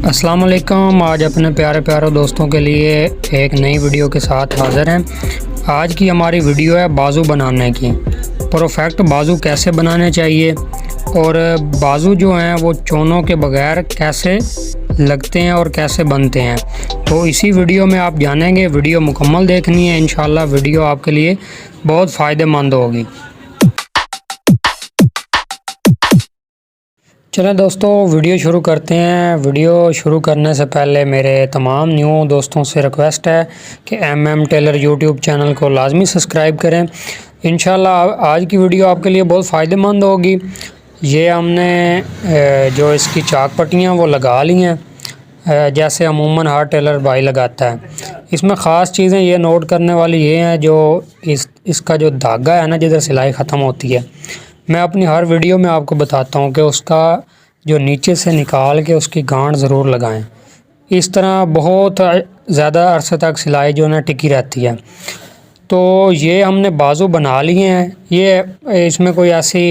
السلام علیکم۔ آج اپنے پیارے دوستوں کے لیے ایک نئی ویڈیو کے ساتھ حاضر ہیں۔ آج کی ہماری ویڈیو ہے بازو بنانے کی۔ پرفیکٹ بازو کیسے بنانے چاہیے اور بازو جو ہیں وہ چونوں کے بغیر کیسے لگتے ہیں اور کیسے بنتے ہیں، تو اسی ویڈیو میں آپ جانیں گے۔ ویڈیو مکمل دیکھنی ہے، انشاءاللہ ویڈیو آپ کے لیے بہت فائدہ مند ہوگی۔ چلیں دوستو ویڈیو شروع کرتے ہیں۔ ویڈیو شروع کرنے سے پہلے میرے تمام نیو دوستوں سے ریکویسٹ ہے کہ ایم ٹیلر یوٹیوب چینل کو لازمی سبسکرائب کریں۔ انشاءاللہ آج کی ویڈیو آپ کے لیے بہت فائدہ مند ہوگی۔ یہ ہم نے جو اس کی چاک پٹیاں وہ لگا لی ہیں، جیسے عموماً ہر ٹیلر بھائی لگاتا ہے۔ اس میں خاص چیزیں یہ نوٹ کرنے والی یہ ہیں، جو اس کا جو دھاگا ہے نا، جدھر سلائی ختم ہوتی ہے، میں اپنی ہر ویڈیو میں آپ کو بتاتا ہوں کہ اس کا جو نیچے سے نکال کے اس کی گانٹھ ضرور لگائیں۔ اس طرح بہت زیادہ عرصے تک سلائی جو ہے نا ٹکی رہتی ہے۔ تو یہ ہم نے بازو بنا لیے ہیں۔ یہ اس میں کوئی ایسی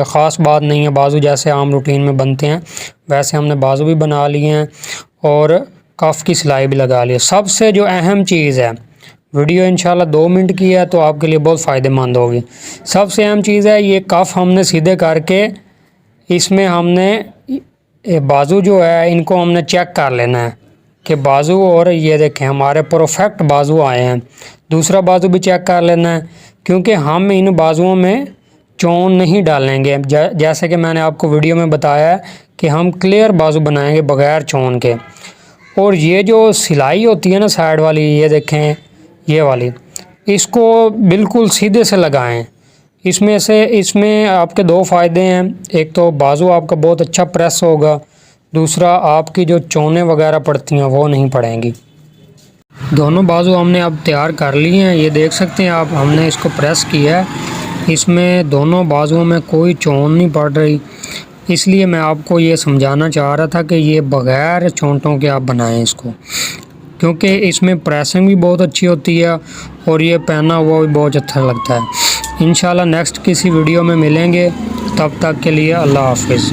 خاص بات نہیں ہے، بازو جیسے عام روٹین میں بنتے ہیں ویسے ہم نے بازو بھی بنا لیے ہیں اور کف کی سلائی بھی لگا لی ہے۔ سب سے جو اہم چیز ہے، ویڈیو انشاءاللہ 2 منٹ کی ہے تو آپ کے لیے بہت فائدہ مند ہوگی۔ سب سے اہم چیز ہے، یہ کف ہم نے سیدھے کر کے اس میں ہم نے بازو جو ہے ان کو ہم نے چیک کر لینا ہے کہ بازو، اور یہ دیکھیں ہمارے پرفیکٹ بازو آئے ہیں۔ دوسرا بازو بھی چیک کر لینا ہے، کیونکہ ہم ان بازوؤں میں چون نہیں ڈالیں گے، جیسے کہ میں نے آپ کو ویڈیو میں بتایا ہے کہ ہم کلیئر بازو بنائیں گے بغیر چون کے۔ اور یہ جو سلائی ہوتی ہے نا سائیڈ والی، یہ دیکھیں یہ والی، اس کو بالکل سیدھے سے لگائیں۔ اس میں آپ کے 2 فائدے ہیں۔ ایک تو بازو آپ کا بہت اچھا پریس ہوگا، دوسرا آپ کی جو چونیں وغیرہ پڑتی ہیں وہ نہیں پڑیں گی۔ دونوں بازو ہم نے اب تیار کر لیے ہیں، یہ دیکھ سکتے ہیں آپ، ہم نے اس کو پریس کیا ہے۔ اس میں دونوں بازوؤں میں کوئی چون نہیں پڑ رہی، اس لیے میں آپ کو یہ سمجھانا چاہ رہا تھا کہ یہ بغیر چونٹوں کے آپ بنائیں اس کو، کیونکہ اس میں پریسنگ بھی بہت اچھی ہوتی ہے اور یہ پہنا ہوا بھی بہت اچھا لگتا ہے۔ انشاءاللہ نیکسٹ کسی ویڈیو میں ملیں گے، تب تک کے لیے اللہ حافظ۔